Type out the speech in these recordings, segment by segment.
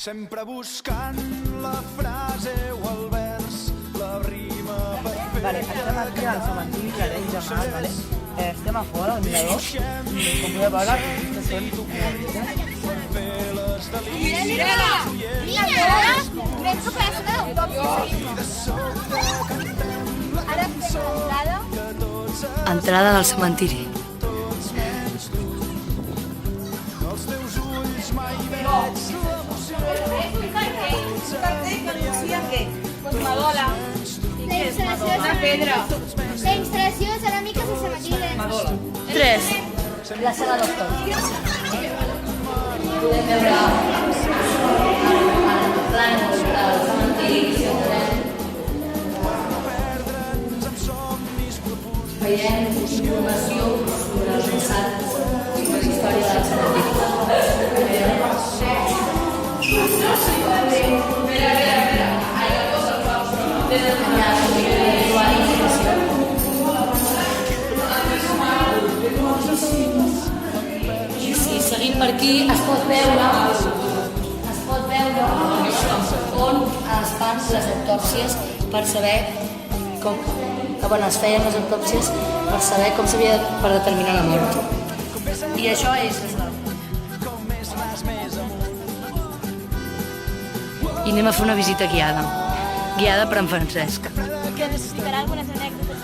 sempre buscant la frase o el vers, la rima perfecta. Vale, estem aquí al cementiri d'Arenys de Mar, vale? Estem a fora, al mirador, i com podeu veure, estem Mira! Penso que la zona d'autòpsia. Ara fem l'entrada. Entrada del cementiri. Els teus ulls mai veig Madola. La instal·lació de ceràmiques de cementiri. Madola. 3. La sala doctor. Podem veure el plànol del cementiri, si entrem. Veiem informació sobre el passat i la història del cementiri. I si seguim per aquí es pot veure on es fan les autòpsies per saber com es feien les autòpsies per saber com s'havia per determinar la mort. I això és... I anem a fer una visita guiada per en Francesc. Que ens explicarà algunes anècdotes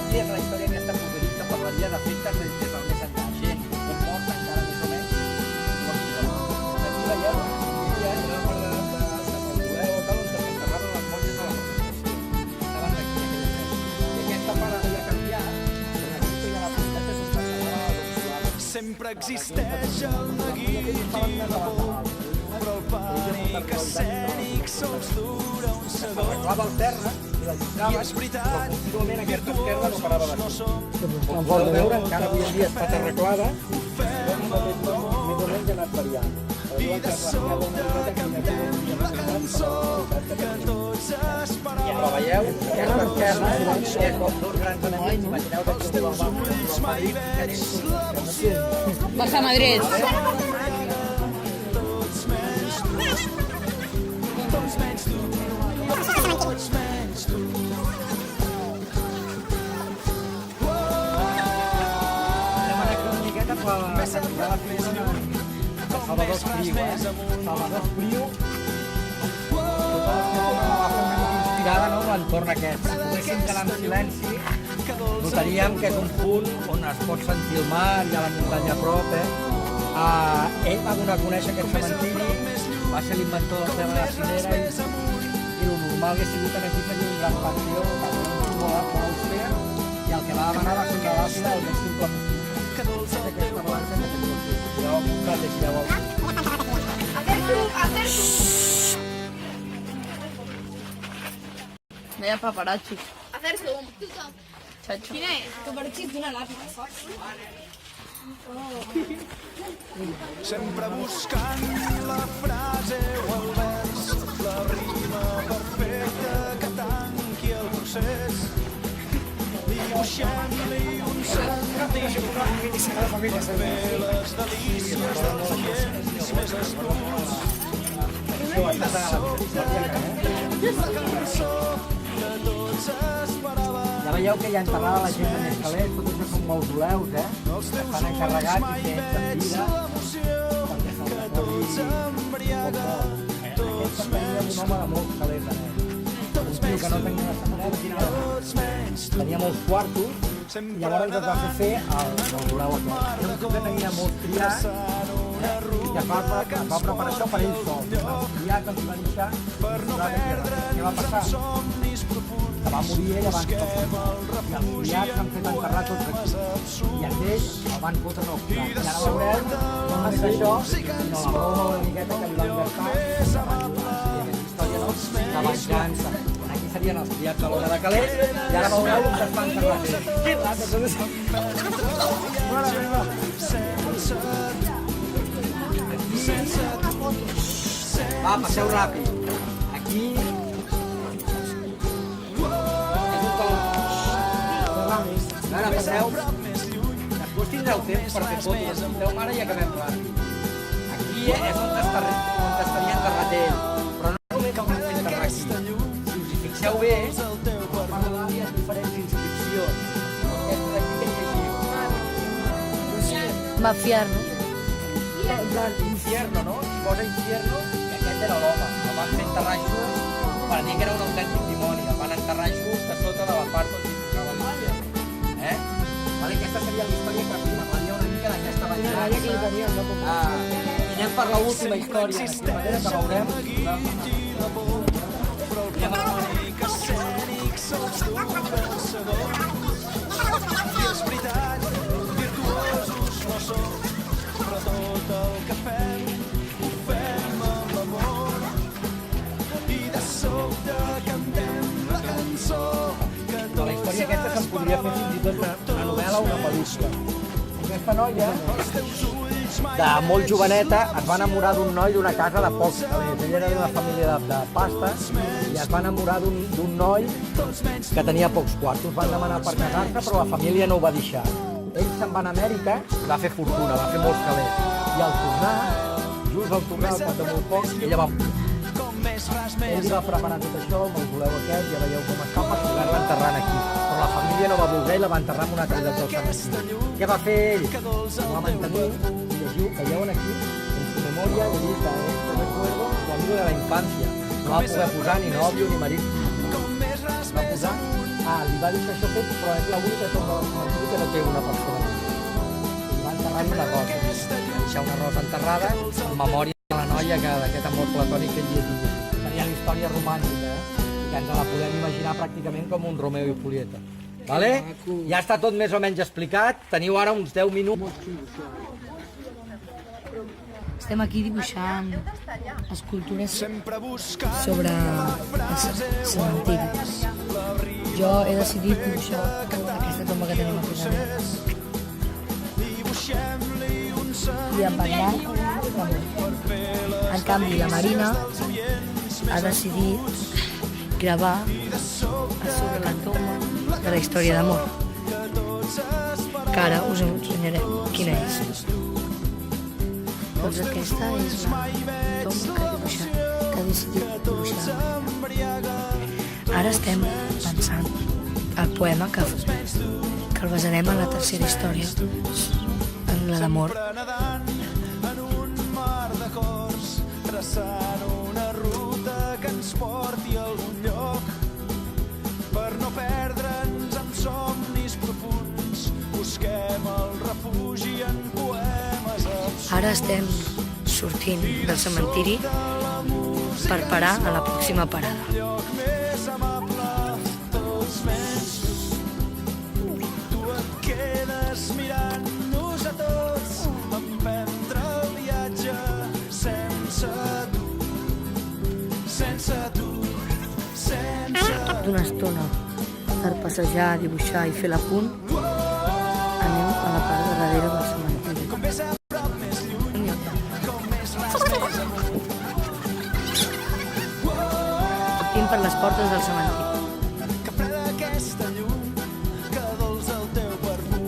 de la història aquesta pública parlaria d'efectes des del més enllà. Gent, com mort, encara més o menys. Aquí veieu, era la part de Mausoleu o tal, on s'enterraven les monges a la roca. Estaven aquí, i aquesta part havia canviat, però aquí feia la punta que s'està enterrada a l'Oxlava. sempre existeix el neguit i la por, però el pànic escènic sols dura un segon. S'arreglava el terra i la lligaven, però contínuament aquesta esquerda no parava de fer. Com podeu veure, encara avui en dia ha estat arreglada i més o menys ha anat variant. I de sobte canviem la cançó que tots esperàvem. Però veieu, aquesta esquerda és com dos grans enemics. Imagineu que els teus ulls mai veig l'emoció. Baja Madrid. Tots menys tu. Tots menys tu. Tots menys tu. Anem ara aquí una miqueta per la Salvador Espriu, Salvador Espriu. Tota l'estona va fer una mica inspirada en l'entorn aquest. Si poguéssim quedar en silenci, notaríem que és un punt on es pot sentir el mar, hi ha la muntanya a prop. Ell va donar a conèixer aquest cementiri, va ser l'inventor de la cinera i el normal hauria sigut en aquí tenir un gran panteó, molt auster, i el que va demanar va ser una làpida el més simple possible. Aquesta blanca que teniu aquí. Podeu apuntar des de llavors. No hi ha paparazzis. Hacer zoom. Chacho. Quina és? Que pareixis d'una làpida, saps? Sempre buscant la frase o el vers, la rima perfecta que tanqui el procés. Dibuixem-li un sentit per fer les delícies dels oients més astuts. I de sobte cantem la cançó que tots esperàvem. Ja veieu que hi ha enterrada la gent en escalers, tots que són mausoleus, estan encarregats i fets en vida, perquè se'l recordi molt molt. Aquest tenia un home de molts calés, un tio que no tenia samarreta, tenia molts quartos, i llavors es va fer el mausoleu aquest. Era un tio que tenia molt triat, i que es va preparar això per ell sol. El triat els va deixar, què va passar? Que va morir ell abans que els criats s'han fet enterrar tots aquí. I amb ell el van fotre en el forat. I ara veureu, no només això, sinó la broma una miqueta que li van gastar, i aquesta història de venjança. Aquí serien els criats de l'hora de calés, i ara veureu on es van enterrar ells. Va, passeu ràpid. Aquí... A veure, passeu. Després el temps per fer fotos. Escolteu, mare, i acabem ràpid. Aquí és on estaria enterrat ell. Però no només el van fer enterrar aquí. Si us hi fixeu bé, a part de l'àrea hi ha diferents inscripcions. Aquesta d'aquí que llegiu. Mafiar-no. Infierno, no? Si posa infierno, que aquest era l'home. El van fer enterrar just per dir que era un autèntic dimoni. El van enterrar just a sota de la part on s'hi posava l'infierno. Vale, aquesta seria la història que parlaria una mica d'aquesta venjança. I anem per l'última història, de manera que veurem. I és veritat, virtuosos no som, però tot el que fem ho fem amb amor. I de sobte cantem la cançó que De la història aquesta se'n podria fer fins i tot una novel·la o una pel·lícula. Aquesta noia, de molt joveneta, es va enamorar d'un noi d'una casa de pocs calés. Ella era d'una família de pasta i es va enamorar d'un noi que tenia pocs quartos. Van demanar per casar-se, però la família no ho va deixar. Ell se'n va a Amèrica i va fer fortuna, va fer molts calés. I al tornar, just al tornar, al cap de molt poc, ella va... Ell li va preparar tot això, el mausoleu aquest, ja veieu com està, per poder-la enterrar aquí. Però la família no va voler i la va enterrar en un altre lloc del cementiri. Què va fer ell? Ho va mantenir, i llegiu, veieu aquí, en su memòria, dedica este recuerdo su amigo de la infancia. No va poder posar ni nòvio ni marit. Va posar... li va deixar això fet, però és l'única tomba del cementiri que no té una persona. Li va enterrar en una rosa. Va deixar una rosa enterrada en memòria de la noia d'aquest amor platònic que ell hi ha tingut. Seria la història romàntica, que ens la podem imaginar pràcticament com un Romeo i Julieta. Vale? Ja està tot més o menys explicat. Teniu ara uns 10 minuts. Estem aquí dibuixant escultures sobre els cementiris. Jo he decidit dibuixar aquesta tomba que tenim aquí darrere. I en Bernat, en canvi, la Marina ha decidit gravar a sobre la tomba de la història d'amor, que ara us ensenyaré quina és. Doncs aquesta és la tomba que he dibuixat, que he decidit dibuixar. Ara estem pensant el poema que el basarem en la tercera història, en la d'amor. en un mar de cors, traçant una ruta que ens porti a algun lloc, per no perdre'ns en somnis profunds, busquem el refugi en poemes absurds. Ara estem sortint del cementiri per parar a la pròxima parada. Lloc més amable, tots menys tu. Tu et quedes mirant-nos a tots, emprendre el viatge sense tu, sense tu, sense tu. D'una estona per passejar, dibuixar i fer l'apunt, anem a la part de darrere del cementiri. Com més a prop, més lluny, com més ras, més amunt. Sortim per les portes del cementiri. Que freda aquesta llum, que dolç el teu perfum.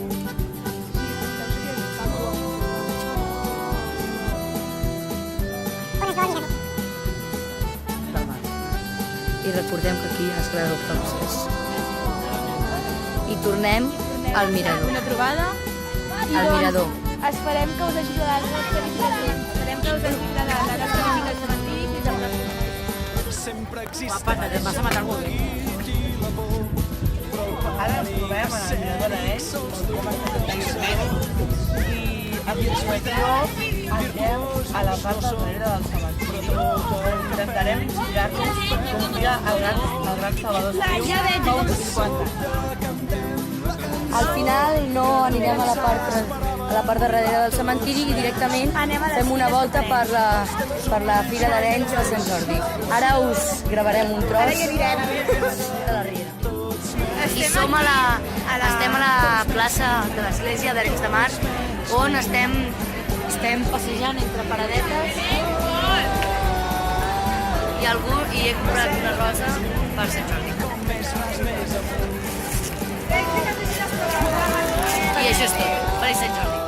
I recordem que aquí hi ha escala d'autòpsies. I tornem al mirador. Una trobada. Al mirador. Esperem que us hagi agradat la nostra visita. Esperem que us hagi agradat la nostra visita al cementiri. Fins a la pròxima. Sempre existeix Vas a matar algú. Ara ens trobem a la mirador d'Ells, i a continuació anirem a la part del darrere del cementiri. Intentarem inspirar-nos com feia el gran Salvador Espriu fa uns 50 anys. Al final no anirem a la part darrere del cementiri i directament fem una volta per la Fira d'Arenys de Sant Jordi. Ara us gravarem un tros de la Riera. I estem a la plaça de l'església d'Arenys de Mar, on estem passejant entre paradetes i he comprat una rosa per Sant Jordi. I això és tot. Feliç Sant Jordi.